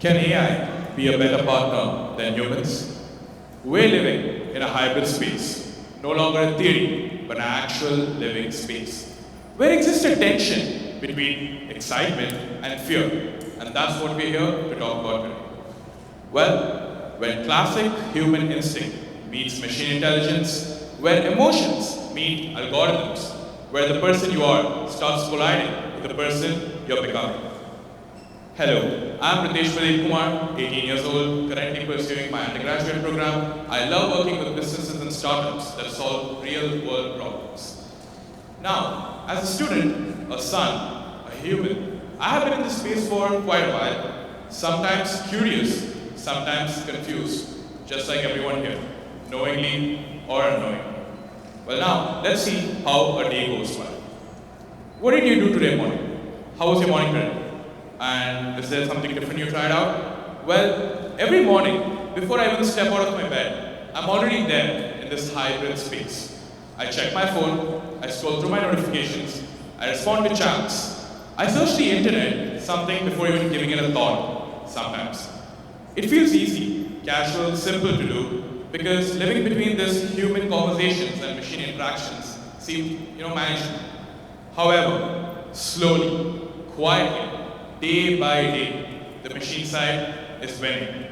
Can AI be a better partner than humans? We're living in a hybrid space, no longer a theory, but an actual living space, where exists a tension between excitement and fear, and that's what we're here to talk about today. Well, when classic human instinct meets machine intelligence, where emotions meet algorithms, where the person you are starts colliding with the person you're becoming. Hello, I'm Rethesh Pradeep Kumar, 18 years old, currently pursuing my undergraduate program. I love working with businesses and startups that solve real-world problems. Now, as a student, a son, a human, I have been in this space for quite a while, sometimes curious, sometimes confused, just like everyone here, knowingly or unknowingly. Well now, let's see how a day goes by. What did you do today morning? How was your morning today? And is there something different you tried out? Well, every morning, before I even step out of my bed, I'm already there in this hybrid space. I check my phone, I scroll through my notifications, I respond to chats. I search the internet, something before even giving it a thought, sometimes. It feels easy, casual, simple to do, because living between these human conversations and machine interactions seems, manageable. However, slowly, quietly, day by day, the machine side is winning.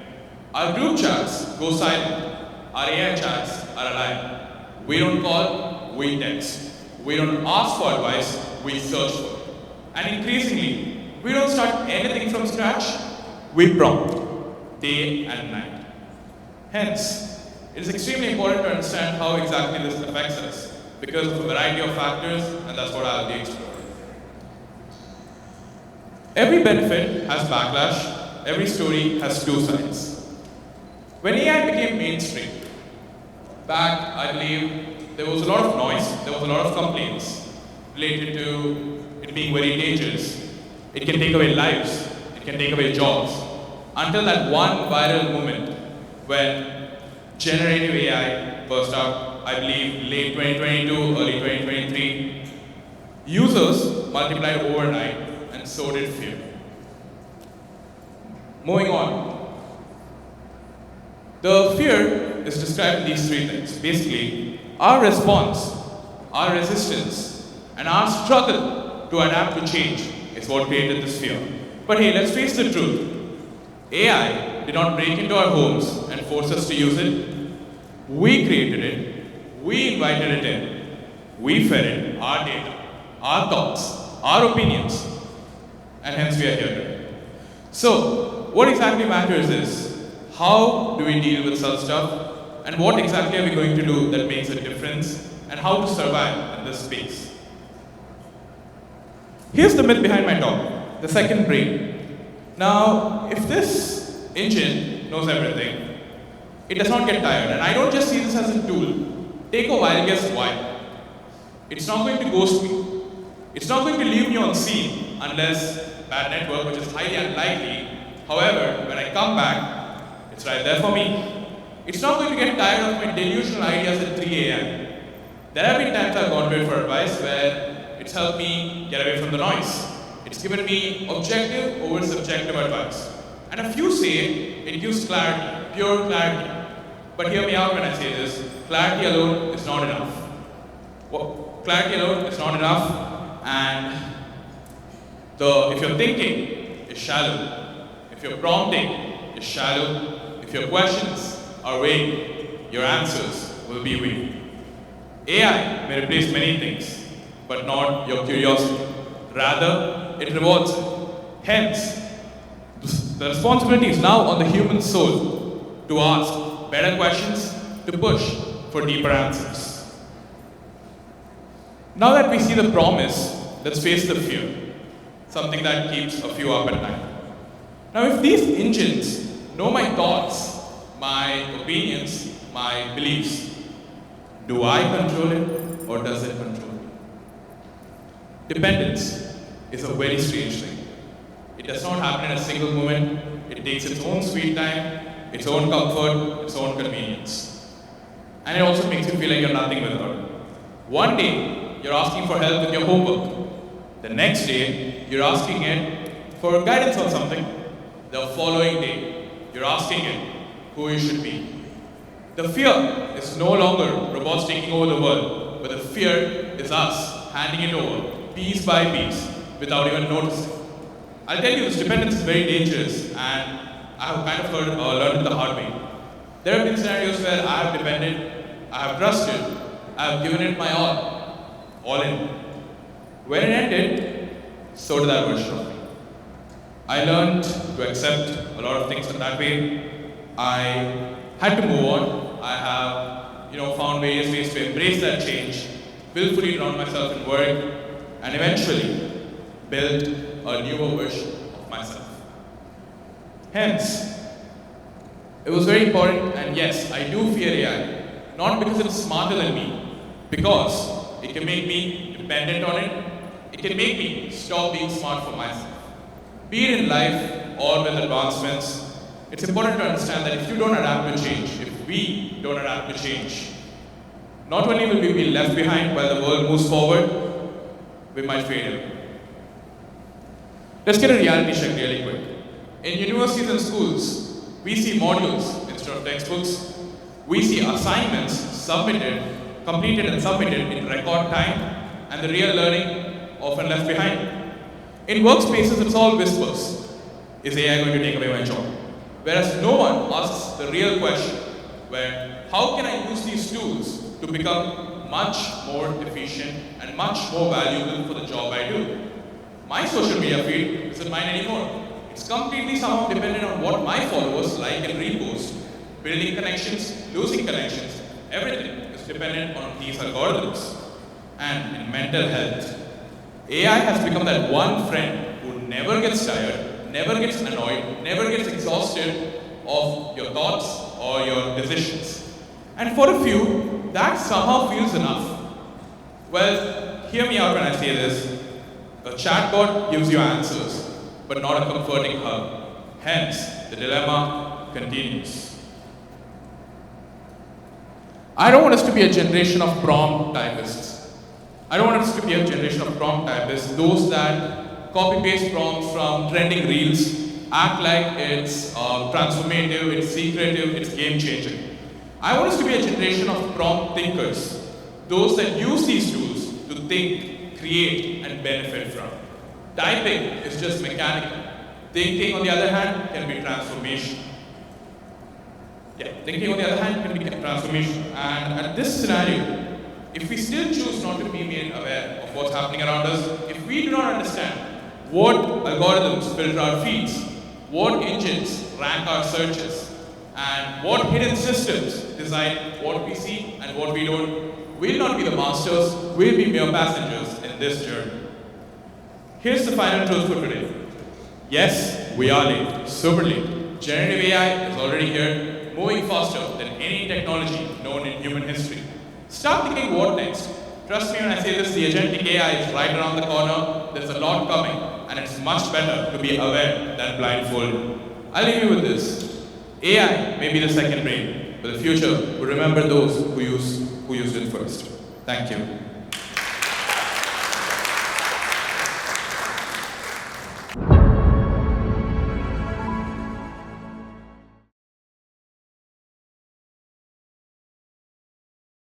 Our group chats go silent. Our AI chats are alive. We don't call, we text. We don't ask for advice, we search for it. And increasingly, we don't start anything from scratch, we prompt, day and night. Hence, it is extremely important to understand how exactly this affects us because of a variety of factors, and that's what I'll be exploring. Every benefit has backlash, every story has two sides. When AI became mainstream, back, I believe, there was a lot of noise, there was a lot of complaints related to it being very dangerous. It can take away lives, it can take away jobs. Until that one viral moment when generative AI burst out, I believe, late 2022, early 2023, users multiplied overnight, and so did fear. Moving on. The fear is described in these three things. Basically, our response, our resistance, and our struggle to adapt to change is what created this fear. But hey, let's face the truth. AI did not break into our homes and force us to use it. We created it. We invited it in. We fed it our data, our thoughts, our opinions, and hence we are here today. So, what exactly matters is, how do we deal with such stuff, and what exactly are we going to do that makes a difference, and how to survive in this space. Here's the myth behind my talk, the second brain. Now, if this engine knows everything, it does not get tired, and I don't just see this as a tool. Take a while, guess why? It's not going to ghost me. It's not going to leave me on scene unless bad network, which is highly unlikely. However, when I come back, it's right there for me. It's not going to get tired of my delusional ideas at 3 a.m. There have been times I've gone to it for advice where it's helped me get away from the noise. It's given me objective over subjective advice. And a few say it gives clarity, pure clarity. But hear me out when I say this, clarity alone is not enough. Well, clarity alone is not enough, and if your thinking is shallow, if your prompting is shallow, if your questions are vague, your answers will be vague. AI may replace many things, but not your curiosity. Rather, it rewards it. Hence, the responsibility is now on the human soul to ask better questions, to push for deeper answers. Now that we see the promise, let's face the fear. Something that keeps a few up at night. Now, if these engines know my thoughts, my opinions, my beliefs, do I control it or does it control me? Dependence is a very strange thing. It does not happen in a single moment. It takes its own sweet time, its own comfort, its own convenience. And it also makes you feel like you're nothing without it. One day, you're asking for help with your homework. The next day, you're asking it for guidance on something. the following day, you're asking it who you should be. The fear is no longer robots taking over the world, but the fear is us handing it over piece by piece without even noticing. I'll tell you, this dependence is very dangerous, and I have kind of learned it the hard way. There have been scenarios where I have depended, I have trusted, I have given it my all in. When it ended, so did that version of me. I learned to accept a lot of things in that way. I had to move on. I have, found various ways to embrace that change, willfully drown myself in work, and eventually build a newer version of myself. Hence, it was very important, and yes, I do fear AI, not because it's smarter than me, because it can make me dependent on it. It can make me stop being smart for myself. Be it in life or with advancements, it's important to understand that if you don't adapt to change, if we don't adapt to change, not only will we be left behind while the world moves forward, we might fade. Let's get a reality check really quick. In universities and schools, we see modules instead of textbooks. We see assignments completed and submitted in record time, and the real learning often left behind. In workspaces, it's all whispers. Is AI going to take away my job? Whereas no one asks the real question, where how can I use these tools to become much more efficient and much more valuable for the job I do? My social media feed isn't mine anymore. It's completely somehow dependent on what my followers like and repost. Building connections, losing connections, everything is dependent on these algorithms. And in mental health, AI has become that one friend who never gets tired, never gets annoyed, never gets exhausted of your thoughts or your decisions. And for a few, that somehow feels enough. Well, hear me out when I say this. A chatbot gives you answers, but not a comforting hug. Hence, the dilemma continues. I don't want us to be a generation of prompt typists. I don't want us to be a generation of prompt typists, those that copy-paste prompts from trending reels, act like it's transformative, it's secretive, it's game-changing. I want us to be a generation of prompt thinkers, those that use these tools to think, create, and benefit from. Typing is just mechanical. Thinking, on the other hand, can be transformation. Thinking, on the other hand, can be transformation. And at this scenario, if we still choose not to be made aware of what's happening around us, if we do not understand what algorithms filter our feeds, what engines rank our searches, and what hidden systems decide what we see and what we don't, we'll not be the masters, we'll be mere passengers in this journey. Here's the final truth for today. Yes, we are late, super late. Generative AI is already here, moving faster than any technology known in human history. Start thinking what next. Trust me when I say this, the agentic AI is right around the corner. There's a lot coming, and it's much better to be aware than blindfolded. I'll leave you with this. AI may be the second brain, but the future will remember those who used it first. Thank you.